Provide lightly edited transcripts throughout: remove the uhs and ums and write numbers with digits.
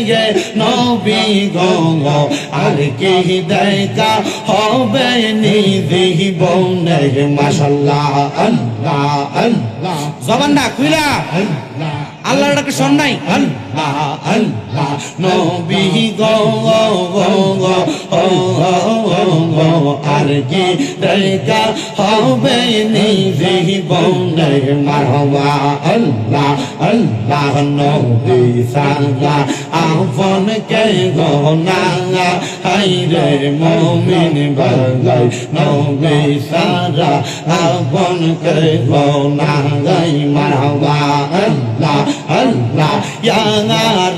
গে নবী গো আর কি দেখা হবে নি জীবনে মাশাআল্লাহ আল্লাহ আল্লাহ জবানটা খুইলা আল্লাহর ডাকে শোন নাই আল্লাহ আল্লাহ নবী গো আর কি দেখা হবে নি জীবনে মারহাবা আল্লাহ আল্লাহ নবী সারা আপন কে গো না হায়রে মুমিন বালাই নবী সারা আপন কে গো না গাই মারহাবা আল্লাহ আল্লাহ ইয়া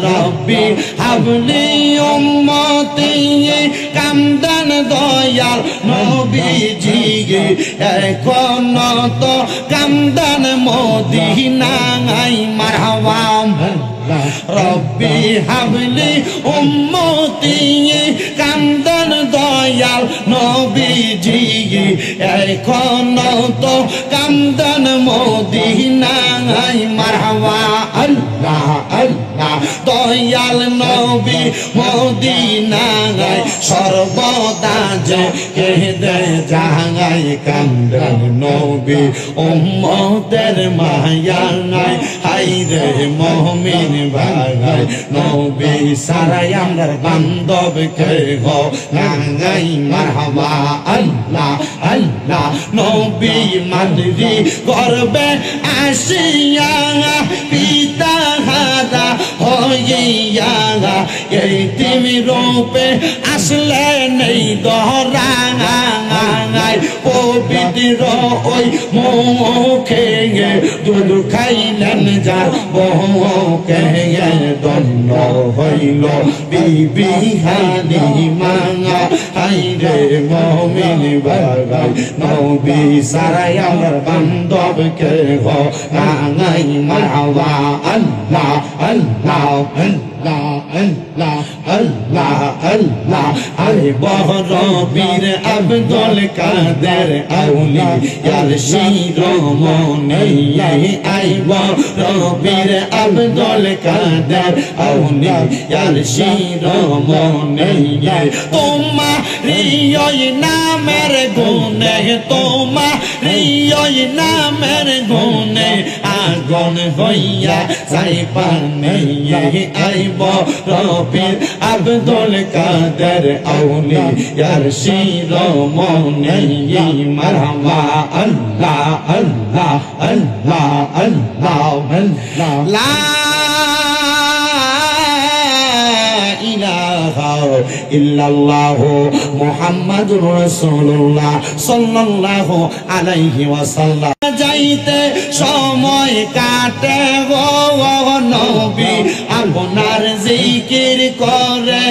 রাব্বি হাবলি উম্মতি কামদান দয়াল নবীজি এখন তো কামদান মদিনায় মারহাবা রব্বি হাবলি উম্মতি কামদান দয়াল নবীজি এখন তো কামদান মদিনায় মারহাবা আল্লাহ আল্লাহ দয়াল নবী মদিনায় সর্বদা যে কেঁদে যায় কামদান নবী উম্মতের মায়ায় হায়রে মুমিন ভাই নবী সারাই আমার বান্ধব কে গো গাই মারহাবা আল্লাহ আল্লাহ নবী মাদরি করবে আসিয়া পিতা হারা হইয়া এই তিমি রূপে আসলে নেই দহরাঙায় পবিত্র ওই মুখে দুধ খাইলেন যা বহুকে দন্ন হইল বিবি হালিমা হায়রে মুমিন ভাই নবী সারাই আমার বান্ধব কে গো গাই মারহাবা আল্লাহ আল্লাহ আল্লাহ আল্লাহ আল্লাহ আল্লাহ আরে বড় বীর আব্দুল কাদের আউলিয়ার শিরোমণি আই বড় বীর আব্দুল কাদের আউলিয়ার শিরোমণি তোমারি ওই নামের গুণে তোমারি ওই নামের গুণে আগুন হইয়া যাই পানে আইব রবির আব্দুল কাদের আউলিয়ার শিরোমণি মারহাবা আল্লাহ আল্লাহ আল্লাহ আল্লাহ আল্লাহ লা ইলাহা ইল্লাল্লাহ মুহাম্মাদুর রাসূলুল্লাহ সাল্লাল্লাহু আলাইহি ওয়াসাল্লাম যাইতে সময় কাটে গো নবী আপনার জিকির করে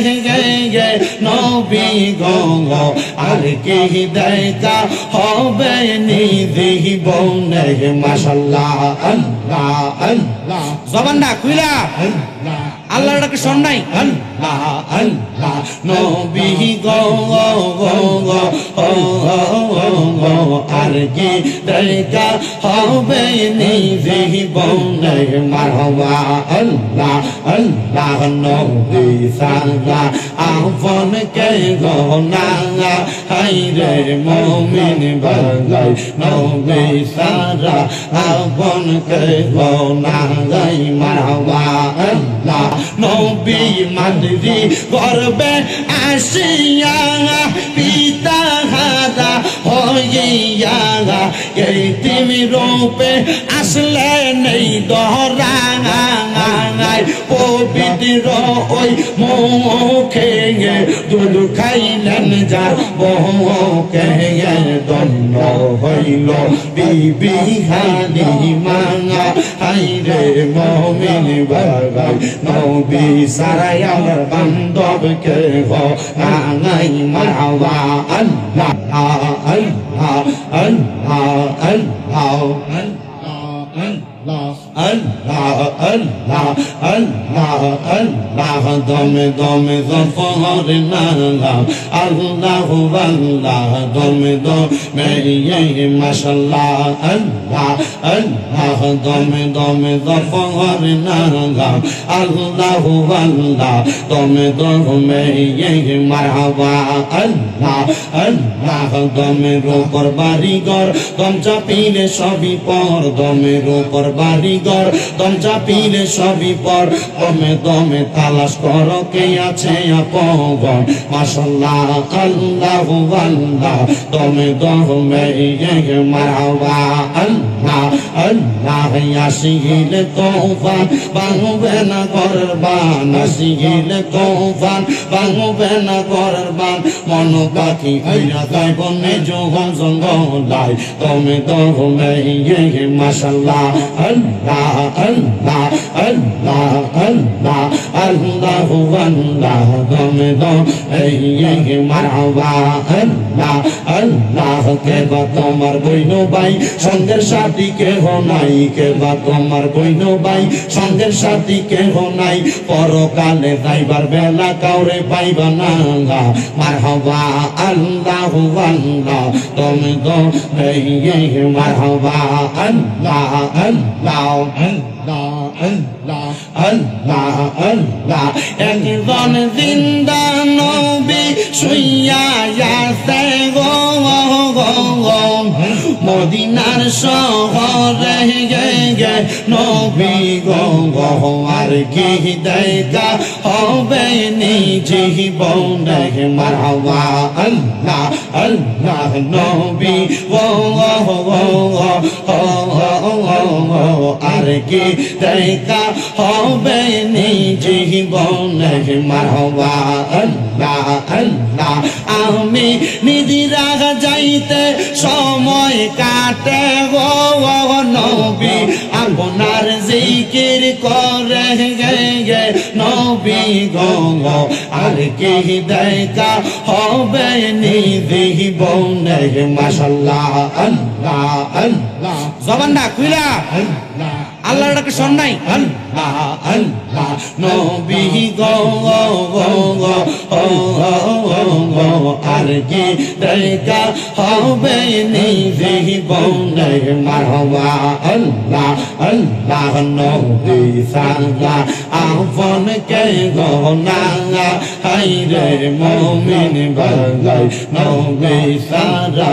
গে নবী গো আর কি দেখা হবে নি জীবনে মাশাআল্লাহ আল্লাহ আল্লাহ জবানটা খুইলা আল্লাহর ডাকে শোন নাই আল্লাহ আল্লাহ নবী গো আর কি দেখা হবে নি জীবনে মারহাবা আল্লাহ আল্লাহ নবী সারা আপন কে গো না হায়রে মুমিন ভাই নবী সারা আপন কে গো না গাই মারহাবা আল্লাহ নবী মাদরি করবে আসিয়া পিতা হারা হইয়া এই তিমি রূপে আসলে নেই দহরাঙায় পবিত্র ওই মুখে দুধ খাইলেন যা বহুকে দন্ন হইল বিবি হালিমা হায়রে মুমিন ভাই নবী সারাই আমার বান্ধব কে গো গাই মারহাবা আল্লাহ আল্লাহ আল্লাহ আল্লাহ Allah Allah Allah Allah dome dome zafar nala Allah Allah dome dome ye mashallah Allah Allah dome dome zafar nala Allah Allah dome dome ye marhaba Allah Allah dome rupar barigor dom chapile sabi por dome rupar barigor দম চাপিলে সবই পর দমে দমে তালাশ করো কে আছে আপন মাশাআল্লাহ আল্লাহু আল্লাহ দমে দমে মারহাবা আল্লাহ আল্লাহ আসিলে তোফান ভাঙবে না ঘরের বান আসিলে তোফান ভাঙবে না ঘরের বান মন পাখি আইরা তাই বনে জোহন জঙ্গলাই দমে দমে মাশাআল্লাহ আল্লাহ Allah Allah Allah Allah Allah dome dome marhaba Allah Allah ke ba tomar boino bai songher sathi ke ho nai ke ba tomar boino bai songher sathi ke ho nai porokale jaibar bela kaure paiba na marhaba Allah Allah dome dome marhaba Allah Allah Allah Allah Allah Allah একজন জিন্দা নবী শুইয়া আছে গো মদিনার শহরে গে নবী গো আর কি দেখা হবে নিজে জীবনে মারহাবা আল্লাহ আল্লাহ নবী গো আর কি দেখা হবে নিজে জীবনে মারহাবা আল্লাহ আল্লাহ আমি নিদিরা যাইতে সময় কাটে গো নবী আপনার জিকির করে গে নবী গো আর কি দেখা হবে নিজে জীবনে মাশাআল্লাহ আল্লাহ আল্লাহ জবানটা খুইলা আল্লাহ আল্লাহর ডাকে শোন নাই আল্লাহ আল্লাহ নবী গো আর কি দেখা হবে নিজে জীবনে মারহাবা আল্লাহ আল্লাহ নবী সারা আপন কে গো না হাইরে মুমিন বাগাই নবী সারা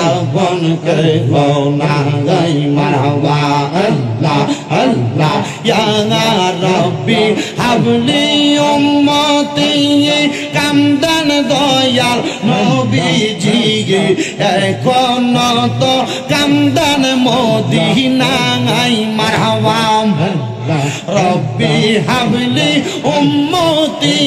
আপন কে গো না গাই মারহাবা আল্লাহ Allah ya Rabbi habli ummati kamdan doyal nobiji ekon to kamdan modina ai marhaba Rabbi habli ummati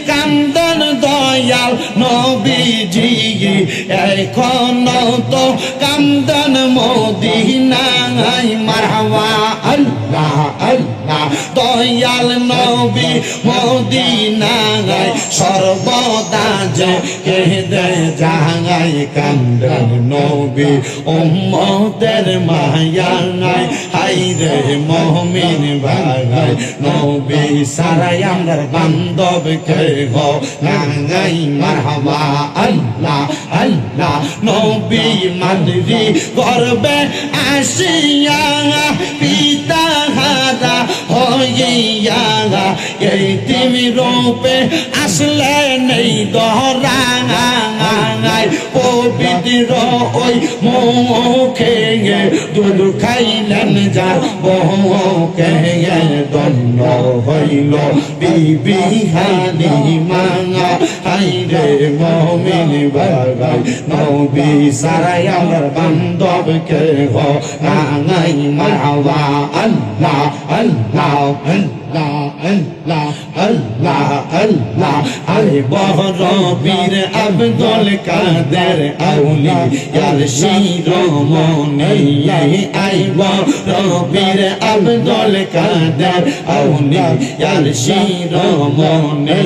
kamdan doyal nobiji ekon to kamdan modina ai marhaba Allah Allah Dayal নবী মদিনায় সর্বদা যে কেঁদে যায় কান্দার নবী উম্মতের মায়ায় হায়রে মুমিন ভাই নবী সারাই আমার বান্ধব কে গো নাই মারহাবা আল্লাহ আল্লাহ নবী মাদরি গর্বে আসিয়া পিতা হারা হইয়া এই তিমি রূপে আসলে নেই দহরাঙায় পবিত্র ওই মুখে দুধ খাইলেন যার বহুকে দণ্ড হইল বিবি হালিমা হাইরে মুমিন ভাই নবী সারাই আমার বান্ধব কে গো নাই মারহাবা আল্লাহ আল্লাহ আল্লাহ আল্লাহ আল্লাহ আল্লাহ আরে বহরবীর আব্দুল কাদের আউলিয়ার শিরোমণি আই বহরবীর আব্দুল কাদের আউলিয়ার শিরোমণি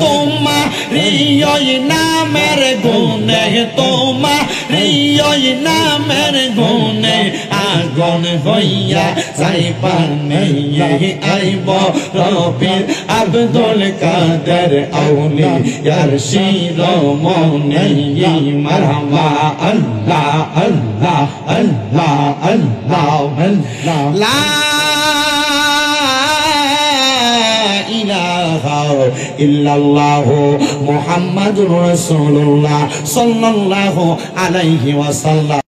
তোমারি ওই নামের গুণে তোমারি ওই নামের গুণে পাগল হইয়া যাইবা নেই আইব রবির আব্দুল কাদের আউলিয়ার শিরোমণি মারহাবা আল্লাহ আল্লাহ আল্লাহ আল্লাহ আল্লাহ লা ইলাহা ইল্লাল্লাহ মুহাম্মাদুর রাসূলুল্লাহ সাল্লাল্লাহু আলাইহি ওয়াসাল্লাম।